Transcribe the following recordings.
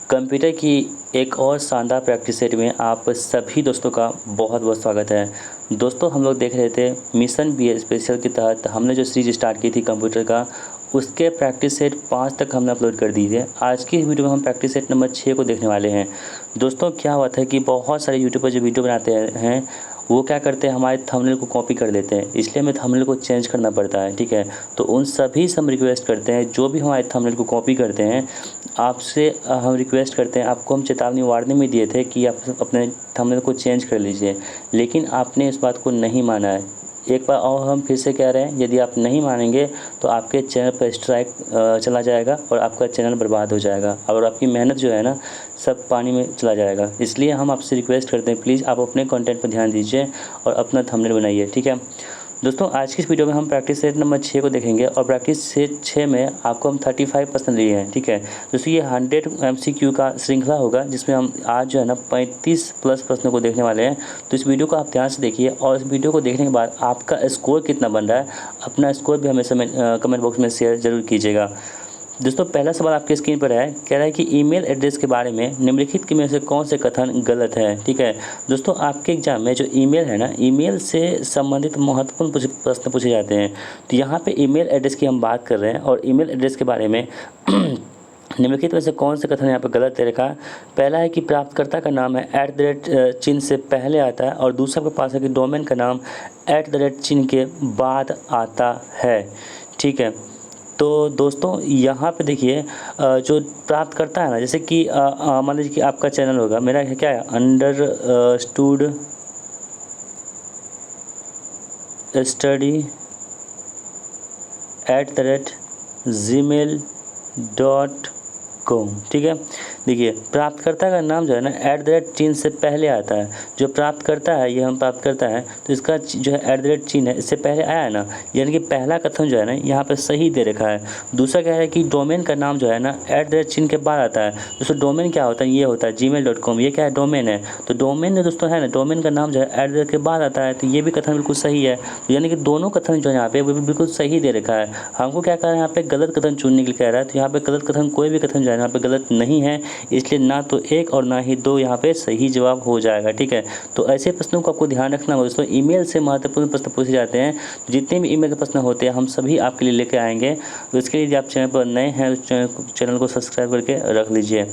Computer की एक और शानदार प्रैक्टिस सेट में आप सभी दोस्तों का बहुत बहुत स्वागत है। दोस्तों, हम लोग देख रहे थे मिशन बी स्पेशल के तहत हमने जो सीरीज स्टार्ट की थी कंप्यूटर का, उसके प्रैक्टिस सेट 5 तक हमने अपलोड कर दिए थे। आज की इस वीडियो में हम प्रैक्टिस सेट नंबर 6 को देखने वाले हैं। दोस्तों, क्या हुआ था कि बहुत सारे यूट्यूबर जो वीडियो बनाते हैं वो क्या करते हैं, हमारे थंबनेल को कॉपी कर लेते हैं, इसलिए हमें थंबनेल को चेंज करना पड़ता है। ठीक है, तो उन सभी से हम रिक्वेस्ट करते हैं जो भी हमारे थंबनेल को कॉपी करते हैं, आपसे हम रिक्वेस्ट करते हैं, आपको हम चेतावनी वार्निंग में दिए थे कि आप अपने थंबनेल को चेंज कर लीजिए, लेकिन आपने इस बात को नहीं माना है। एक बार और हम फिर से कह रहे हैं, यदि आप नहीं मानेंगे तो आपके चैनल पर स्ट्राइक चला जाएगा और आपका चैनल बर्बाद हो जाएगा और आपकी मेहनत जो है ना सब पानी में चला जाएगा। इसलिए हम आपसे रिक्वेस्ट करते हैं, प्लीज़ आप अपने कंटेंट पर ध्यान दीजिए और अपना थंबनेल बनाइए। ठीक है दोस्तों, आज की इस वीडियो में हम प्रैक्टिस सेट नंबर 6 को देखेंगे और प्रैक्टिस सेट 6 में आपको हम 35% लिए हैं। ठीक है दोस्तों, ये 100 MCQ का श्रृंखला होगा जिसमें हम आज जो है ना 35 प्लस प्रश्नों को देखने वाले हैं। तो इस वीडियो को आप ध्यान से देखिए और इस वीडियो को देखने के बाद आपका स्कोर कितना बन रहा है, अपना स्कोर भी हमें कमेंट बॉक्स में शेयर ज़रूर कीजिएगा। दोस्तों, पहला सवाल आपकी स्क्रीन पर है, कह रहा है कि ईमेल एड्रेस के बारे में निम्नलिखित में से कौन से कथन गलत है। ठीक है दोस्तों, आपके एग्जाम में जो ईमेल है ना, ईमेल से संबंधित महत्वपूर्ण प्रश्न पूछे जाते हैं। तो यहाँ पे ईमेल एड्रेस की हम बात कर रहे हैं और ईमेल एड्रेस के बारे में निम्नलिखित में से कौन से कथन यहाँ पर गलत है रखा। पहला है कि प्राप्तकर्ता का नाम है @ चिन्ह से पहले आता है और दूसरा आपके पास है कि डोमेन का नाम @ चिन्ह के बाद आता है। ठीक है, तो दोस्तों यहाँ पे देखिए, जो प्राप्त करता है ना, जैसे कि मान लीजिए कि आपका चैनल होगा, मेरा क्या है अंडरस्टूड स्टडी @gmail.com। ठीक है, देखिए प्राप्तकर्ता का नाम जो है ना @ चिन्ह से पहले आता है। जो प्राप्त करता है, ये हम प्राप्त करता है तो इसका जो है @ चिन्ह है इससे पहले आया है ना, यानी कि पहला कथन जो है ना यहाँ पे सही दे रखा है। दूसरा क्या है कि डोमेन का नाम जो है ना @ चिन्ह के बाद आता है। दोस्तों, डोमेन क्या होता है, ये होता है gmail.com। ये क्या है, डोमेन है। तो डोमेन दोस्तों है ना, डोमेन का नाम जो है @ के बाद आता है, तो ये भी कथन बिल्कुल सही है। तो यानी कि दोनों कथन जो है यहाँ पे वो बिल्कुल सही दे रखा है। हमको क्या कह रहा है, यहाँ पे गलत कथन चुनने के लिए कह रहा है। तो यहाँ पे गलत कथन, कोई भी कथन जो है यहाँ पे गलत नहीं है, इसलिए ना तो 1 और ना ही 2 यहाँ पे सही जवाब हो जाएगा। ठीक है, तो ऐसे प्रश्नों को आपको ध्यान रखना होगा दोस्तों। ईमेल से महत्वपूर्ण प्रश्न पूछे जाते हैं, तो जितने भी ईमेल के प्रश्न होते हैं हम सभी आपके लिए लेके आएंगे। तो इसके लिए यदि आप चैनल पर नए हैं तो चैनल को सब्सक्राइब करके रख लीजिए।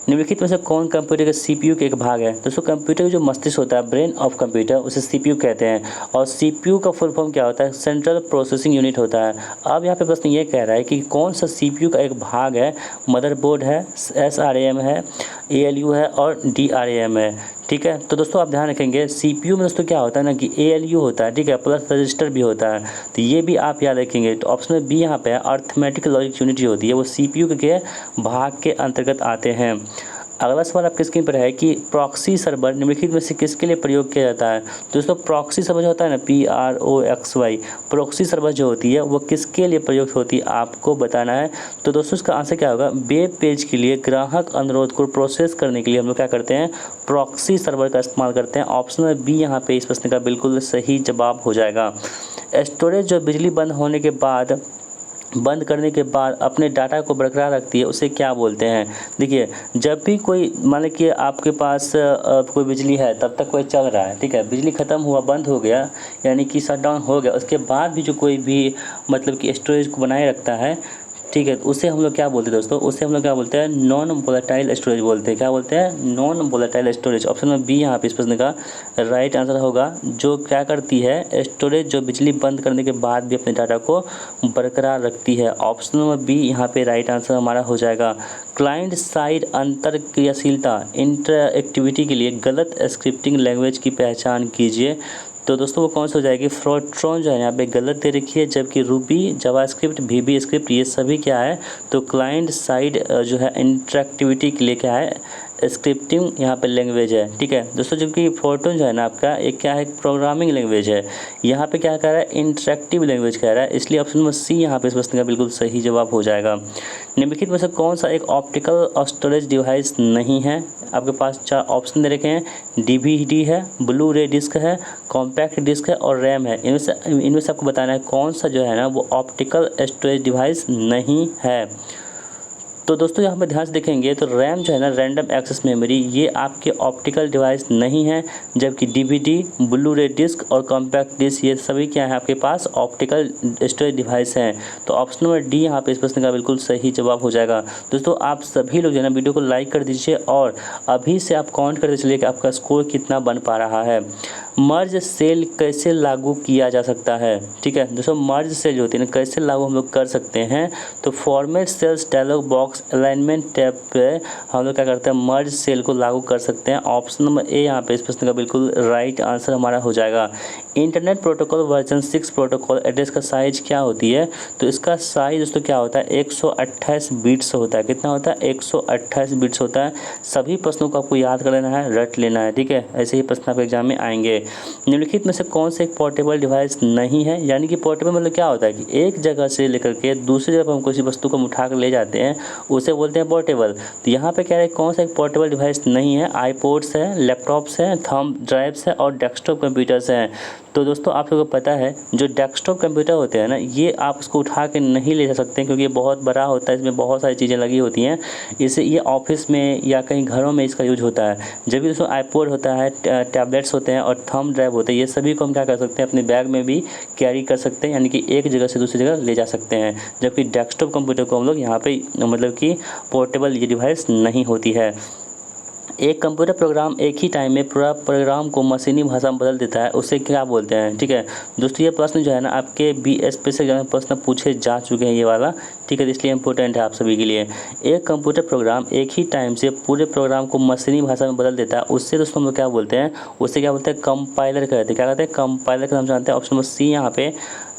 निम्नलिखित में से कौन कंप्यूटर के CPU के एक भाग है। दोस्तों, कंप्यूटर का जो मस्तिष्क होता है, ब्रेन ऑफ कंप्यूटर, उसे CPU कहते हैं और CPU का फुल फॉर्म क्या होता है, सेंट्रल प्रोसेसिंग यूनिट होता है। अब यहाँ पे प्रश्न ये कह रहा है कि कौन सा CPU का एक भाग है। मदरबोर्ड है, SRAM है, ALU है और DRAM है। ठीक है, तो दोस्तों आप ध्यान रखेंगे CPU में दोस्तों क्या होता है ना कि ALU होता है। ठीक है, प्लस रजिस्टर भी होता है, तो ये भी आप याद रखेंगे। तो ऑप्शन में बी यहाँ पे है, अर्थमेटिक लॉजिक यूनिट जो होती है वो CPU के भाग के अंतर्गत आते हैं। अगला सवाल आपके स्क्रीन पर है कि प्रॉक्सी सर्वर निम्नलिखित में से किसके लिए प्रयोग किया जाता है। दोस्तों, प्रॉक्सी सर्वर जो होता है ना PROXY, प्रॉक्सी सर्वर जो होती है वो किसके लिए प्रयोग होती है आपको बताना है। तो दोस्तों, इसका आंसर क्या होगा, वेब पेज के लिए ग्राहक अनुरोध को प्रोसेस करने के लिए हम लोग क्या करते हैं, प्रॉक्सी सर्वर का इस्तेमाल करते हैं। ऑप्शन में बी यहाँ पे इस प्रश्न का बिल्कुल सही जवाब हो जाएगा। स्टोरेज जो बिजली बंद करने के बाद अपने डाटा को बरकरार रखती है, उसे क्या बोलते हैं। देखिए, जब भी कोई मान लीजिए आपके पास कोई बिजली है, तब तक कोई चल रहा है। ठीक है, बिजली ख़त्म हुआ, बंद हो गया, यानी कि शटडाउन हो गया, उसके बाद भी जो कोई भी मतलब कि स्टोरेज को बनाए रखता है, ठीक है, तो उसे हम लोग क्या बोलते हैं दोस्तों, उसे हम लोग क्या बोलते हैं, नॉन वोलेटाइल स्टोरेज बोलते हैं। क्या बोलते हैं, नॉन वोलेटाइल स्टोरेज। ऑप्शन में बी यहाँ पे इस प्रश्न का राइट आंसर होगा। जो क्या करती है, स्टोरेज जो बिजली बंद करने के बाद भी अपने डाटा को बरकरार रखती है। ऑप्शन में बी यहाँ पे राइट आंसर हमारा हो जाएगा। क्लाइंट साइड अंतर क्रियाशीलता इंटरएक्टिविटी के लिए गलत स्क्रिप्टिंग लैंग्वेज की पहचान कीजिए। तो दोस्तों, वो कौन सा हो जाएगी, फोर्ट्रॉन जो है यहाँ पे गलत दे रखी है, जबकि रूबी, जावास्क्रिप्ट, VB स्क्रिप्ट ये सभी क्या है, तो क्लाइंट साइड जो है इंटरएक्टिविटी के लिए क्या है, स्क्रिप्टिंग यहाँ पे लैंग्वेज है। ठीक है दोस्तों, जबकि फोर्ट्रॉन जो है ना आपका एक क्या है, प्रोग्रामिंग लैंग्वेज है। यहाँ पे क्या कह रहा है, इंटरएक्टिव लैंग्वेज कह रहा है, इसलिए ऑप्शन नंबर सी यहाँ पे इस प्रश्न का बिल्कुल सही जवाब हो जाएगा। निम्नलिखित में से कौन सा एक ऑप्टिकल स्टोरेज डिवाइस नहीं है। आपके पास 4 ऑप्शन दे रखे हैं, DVD है, ब्लू रे डिस्क है, कॉम्पैक्ट डिस्क है और रैम है। इनमें से आपको बताना है कौन सा जो है ना वो ऑप्टिकल स्टोरेज डिवाइस नहीं है। तो दोस्तों यहाँ पर ध्यान से देखेंगे तो रैम जो है ना, रैंडम एक्सेस मेमोरी, ये आपके ऑप्टिकल डिवाइस नहीं है, जबकि डीवीडी, ब्लू रे डिस्क और कॉम्पैक्ट डिस्क ये सभी क्या है आपके पास ऑप्टिकल स्टोरेज डिवाइस हैं। तो ऑप्शन नंबर डी यहाँ पे इस प्रश्न का बिल्कुल सही जवाब हो जाएगा। दोस्तों आप सभी लोग जो है ना वीडियो को लाइक कर दीजिए और अभी से आप कमेंट करते चलिए कि आपका स्कोर कितना बन पा रहा है। मर्ज सेल कैसे लागू किया जा सकता है, ठीक है दोस्तों, मर्ज सेल जो होती है ना कैसे लागू हम लोग कर सकते हैं। तो format cells dialog box alignment tab पे हम लोग क्या करते हैं, मर्ज सेल को लागू कर सकते हैं। ऑप्शन नंबर ए यहाँ पे इस प्रश्न का बिल्कुल राइट आंसर हमारा हो जाएगा। Internet protocol version 6 protocol address का साइज क्या होती है, तो इसका साइज दोस्तों क्या होता है, 128 बिट्स होता है। कितना होता है, 128 बिट्स होता है। सभी प्रश्नों को आपको याद कर लेना है, रट लेना है, ठीक है, ऐसे ही प्रश्न आपके एग्जाम में आएंगे। निम्नलिखित में से कौन से एक पोर्टेबल डिवाइस नहीं है, यानी कि पोर्टेबल मतलब क्या होता है कि एक जगह से लेकर के दूसरी जगह पर हम किसी वस्तु को उठा कर ले जाते हैं, उसे बोलते हैं पोर्टेबल। तो यहाँ पे क्या है, कौन सा एक पोर्टेबल डिवाइस नहीं है, आईपोड्स है, लैपटॉप्स हैं, थंब ड्राइव्स है और डेस्कटॉप कंप्यूटर्स हैं। तो दोस्तों आप लोगों को पता है जो डेस्कटॉप कंप्यूटर होते हैं ना, ये आप उसको उठा के नहीं ले जा सकते क्योंकि ये बहुत बड़ा होता है, इसमें बहुत सारी चीज़ें लगी होती हैं। इसे ये ऑफिस में या कहीं घरों में इसका यूज होता है। जब भी दोस्तों आईपॉड होता है, टैबलेट्स होते हैं और थंब ड्राइव होते हैं, ये सभी को हम क्या कर सकते हैं, अपने बैग में भी कैरी कर सकते हैं, यानी कि एक जगह से दूसरी जगह ले जा सकते हैं। जबकि डेस्कटॉप कंप्यूटर को हम लोग यहाँ पे मतलब कि पोर्टेबल ये डिवाइस नहीं होती है। एक कंप्यूटर प्रोग्राम एक ही टाइम में पूरा प्रोग्राम को मशीनी भाषा में बदल देता है, उसे क्या बोलते हैं, ठीक है दोस्तों। ये प्रश्न जो है ना आपके BS से प्रश्न पूछे जा चुके हैं ये वाला, ठीक है, इसलिए इंपॉर्टेंट है आप सभी के लिए। एक कंप्यूटर प्रोग्राम एक ही टाइम से पूरे प्रोग्राम को मशीनी भाषा में बदल देता है, उससे दोस्तों हम लोग क्या बोलते हैं, उससे क्या बोलते हैं, कंपाइलर कहते हैं। क्या कहते हैं, कंपाइलर का नाम जानते हैं। ऑप्शन नंबर सी यहाँ पे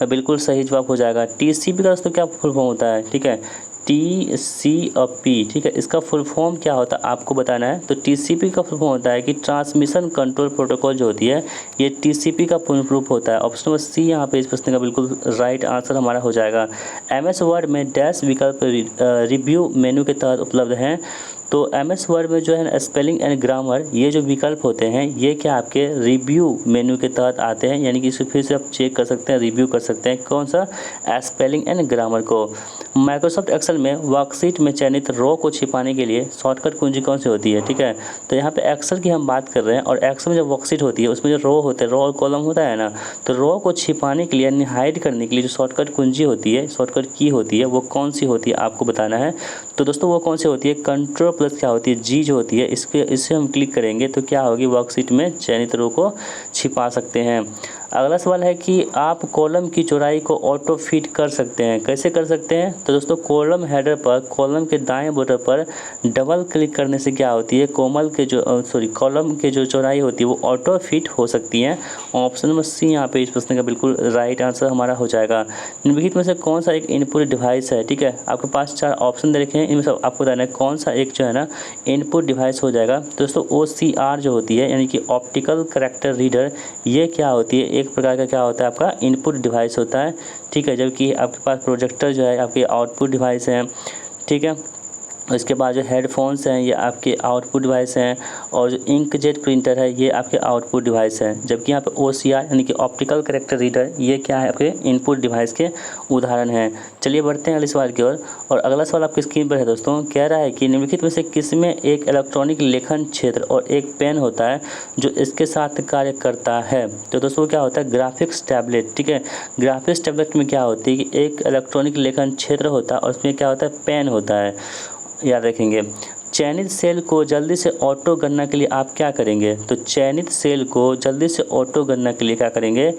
बिल्कुल सही जवाब हो जाएगा। TCP का दोस्तों क्या फुल फॉर्म होता है, ठीक है, TCP, ठीक है, इसका फुल फॉर्म क्या होता है आपको बताना है। तो TCP का फुल फॉर्म होता है कि ट्रांसमिशन कंट्रोल प्रोटोकॉल जो होती है, ये TCP का पूर्ण रूप होता है। ऑप्शन नंबर सी यहाँ पे इस प्रश्न का बिल्कुल राइट आंसर हमारा हो जाएगा। MS वर्ड में डैश विकल्प रिव्यू मेन्यू के तहत उपलब्ध हैं। तो MS वर्ड में जो है ना स्पेलिंग एंड ग्रामर, ये जो विकल्प होते हैं ये क्या आपके रिव्यू मेन्यू के तहत आते हैं, यानी कि इसे फिर से आप चेक कर सकते हैं, रिव्यू कर सकते हैं। कौन सा, स्पेलिंग एंड ग्रामर को। माइक्रोसॉफ्ट एक्सेल में वर्कशीट में चयनित रो को छिपाने के लिए शॉर्टकट कुंजी कौन सी होती है, ठीक है। तो यहाँ पे एक्सेल की हम बात कर रहे हैं और एक्सेल में जो वर्कशीट होती है उसमें जो रो होते हैं, रो और कॉलम होता है ना, तो रो को छिपाने के लिए यानी हाइड करने के लिए जो शॉर्टकट कुंजी होती है, शॉर्टकट की होती है, वो कौन सी होती है आपको बताना है। तो दोस्तों वो कौन सी होती है, कंट्रोल प्लस क्या होती है, जी जो होती है, इससे हम क्लिक करेंगे तो क्या होगी, वर्कशीट में चयनित रो को छिपा सकते हैं। अगला सवाल है कि आप कॉलम की चौड़ाई को ऑटो फिट कर सकते हैं, कैसे कर सकते हैं। तो दोस्तों कॉलम हेडर पर कॉलम के दाएं बॉर्डर पर डबल क्लिक करने से क्या होती है, कॉलम के जो चौड़ाई होती है वो ऑटो फिट हो सकती है। ऑप्शन नंबर सी यहाँ पे इस प्रश्न का बिल्कुल राइट आंसर हमारा हो जाएगा। निम्नलिखित में से कौन सा एक इनपुट डिवाइस है, ठीक है, आपके पास 4 ऑप्शन दे रखे हैं, इनमें से आपको बताना है कौन सा एक जो है ना इनपुट डिवाइस हो जाएगा। दोस्तों OCR जो होती है यानी कि ऑप्टिकल कैरेक्टर रीडर, ये क्या होती है, एक प्रकार का क्या होता है आपका इनपुट डिवाइस होता है, ठीक है। जबकि आपके पास प्रोजेक्टर जो है आपके आउटपुट डिवाइस हैं, ठीक है। उसके बाद जो हेडफोन्स हैं ये आपके आउटपुट डिवाइस हैं और जो इंकजेट प्रिंटर है ये आपके आउटपुट डिवाइस हैं। जबकि यहाँ पे OCR यानी कि ऑप्टिकल कैरेक्टर रीडर, ये क्या है, आपके इनपुट डिवाइस के उदाहरण हैं। चलिए बढ़ते हैं अगले सवाल की ओर। और अगला सवाल आपकी स्क्रीन पर है दोस्तों, कह रहा है कि निम्नलिखित में से किसमें एक इलेक्ट्रॉनिक लेखन क्षेत्र और एक पेन होता है जो इसके साथ कार्य करता है। तो दोस्तों क्या होता है, ग्राफिक्स टैबलेट, ठीक है। ग्राफिक्स टैबलेट में क्या होती है कि एक इलेक्ट्रॉनिक लेखन क्षेत्र होता है और उसमें क्या होता है, पेन होता है, याद रखेंगे। चयनित सेल को जल्दी से ऑटो गणना के लिए आप क्या करेंगे, तो चयनित सेल को जल्दी से ऑटो गणना के लिए क्या करेंगे,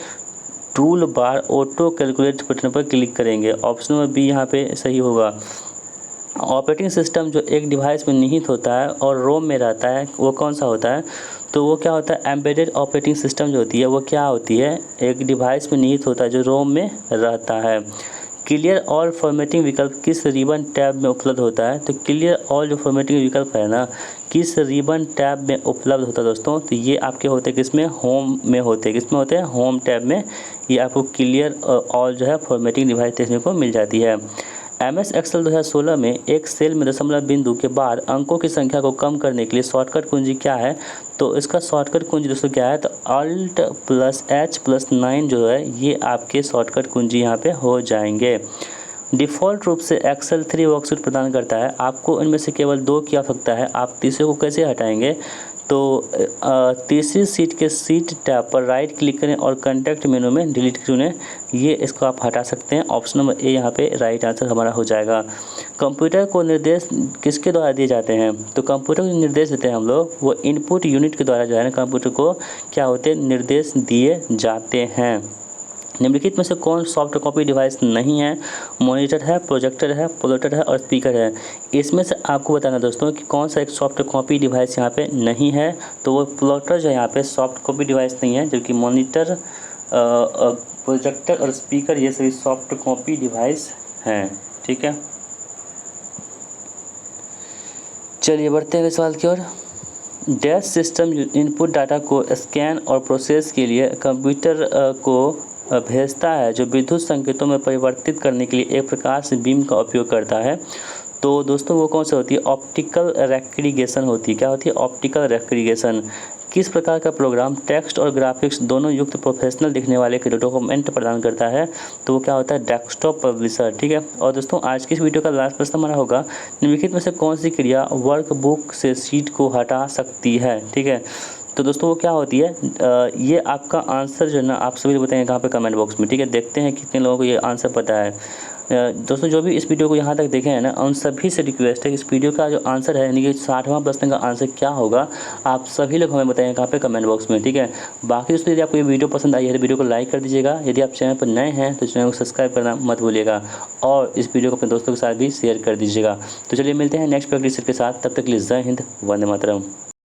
tool bar auto calculate button पर क्लिक करेंगे। ऑप्शन नंबर बी यहाँ पे सही होगा। ऑपरेटिंग सिस्टम जो एक डिवाइस में निहित होता है और रोम में रहता है वो कौन सा होता है, तो वो क्या होता है, एम्बेडेड ऑपरेटिंग सिस्टम जो होती है वो क्या होती है, एक डिवाइस में निहित होता है जो रोम में रहता है। क्लियर ऑल फॉर्मेटिंग विकल्प किस रिबन टैब में उपलब्ध होता है, तो क्लियर ऑल जो फॉर्मेटिंग विकल्प है ना किस रिबन टैब में उपलब्ध होता है दोस्तों, तो ये आपके होते हैं किसमें, होम में होते हैं। किसमें होते हैं, होम टैब में ये आपको क्लियर ऑल जो है फॉर्मेटिंग डिवाइस देखने को मिल जाती है। MS एक्सेल 2016 में एक सेल में दशमलव बिंदु के बाद अंकों की संख्या को कम करने के लिए शॉर्टकट कुंजी क्या है, तो इसका शॉर्टकट कुंजी दोस्तों क्या है, तो Alt+H+9 जो है ये आपके शॉर्टकट कुंजी यहाँ पे हो जाएंगे। डिफ़ॉल्ट रूप से एक्सेल 3 वर्कशीट प्रदान करता है। आपको इनमें से केवल 2 की आवश्यकता है। आप तीसरे को कैसे हटाएंगे? तो तीसरी सीट के सीट टैब पर राइट क्लिक करें और कॉन्टेक्स्ट मेनू में डिलीट चुनें। ये इसको आप हटा सकते हैं। ऑप्शन नंबर ए यहाँ पे राइट आंसर हमारा हो जाएगा। कंप्यूटर को निर्देश किसके द्वारा दिए जाते हैं? तो कंप्यूटर को निर्देश देते हैं हम लोग, वो इनपुट यूनिट के द्वारा जो है ना कंप्यूटर को क्या होते हैं, निर्देश दिए जाते हैं। निम्नलिखित में से कौन सॉफ्ट कॉपी डिवाइस नहीं है? मॉनिटर है, प्रोजेक्टर है, प्लॉटर है और स्पीकर है। इसमें से आपको बताना दोस्तों कि कौन सा एक सॉफ्ट कॉपी डिवाइस यहाँ पे नहीं है। तो वो प्लॉटर जो है यहाँ पे सॉफ्ट कॉपी डिवाइस नहीं है, जबकि मॉनिटर, प्रोजेक्टर और स्पीकर ये सभी सॉफ्ट कॉपी डिवाइस हैं। ठीक है, चलिए बढ़ते हैं सवाल की ओर। डैश सिस्टम इनपुट डाटा को स्कैन और प्रोसेस के लिए कंप्यूटर को भेजता है, जो विद्युत संकेतों में परिवर्तित करने के लिए एक प्रकाश बीम का उपयोग करता है। तो दोस्तों वो कौन सा होती है? ऑप्टिकल रेफ्रिजरेशन होती है। क्या होती है? Optical refrigeration. किस प्रकार का प्रोग्राम टेक्स्ट और ग्राफिक्स दोनों युक्त प्रोफेशनल दिखने वाले के डॉक्यूमेंट प्रदान करता है? तो वो क्या होता है? Desktop publisher. ठीक है, और दोस्तों आज की इस वीडियो का लास्ट प्रश्न हमारा होगा, निम्नलिखित में से कौन सी क्रिया वर्कबुक से शीट को हटा सकती है? ठीक है, तो दोस्तों वो क्या होती है? ये आपका आंसर जो है ना आप सभी बताएंगे कहाँ पे, कमेंट बॉक्स में। ठीक है, देखते हैं कितने लोगों को ये आंसर पता है। दोस्तों जो भी इस वीडियो को यहाँ तक देखे हैं ना, उन सभी से रिक्वेस्ट है कि इस वीडियो का जो आंसर है यानी कि 60वां प्रश्न का आंसर क्या होगा, आप सभी लोग हमें बताएंगे कहाँ पे, कमेंट बॉक्स में। ठीक है, बाकी दोस्तों यदि आपको ये वीडियो पसंद आई है तो वीडियो को लाइक कर दीजिएगा। यदि आप चैनल पर नए हैं तो चैनल को सब्सक्राइब करना मत भूलिएगा और इस वीडियो को अपने दोस्तों के साथ भी शेयर कर दीजिएगा। तो चलिए मिलते हैं नेक्स्ट प्रैक्टिस के साथ, तब तक के लिए जय हिंद, वंदे मातरम।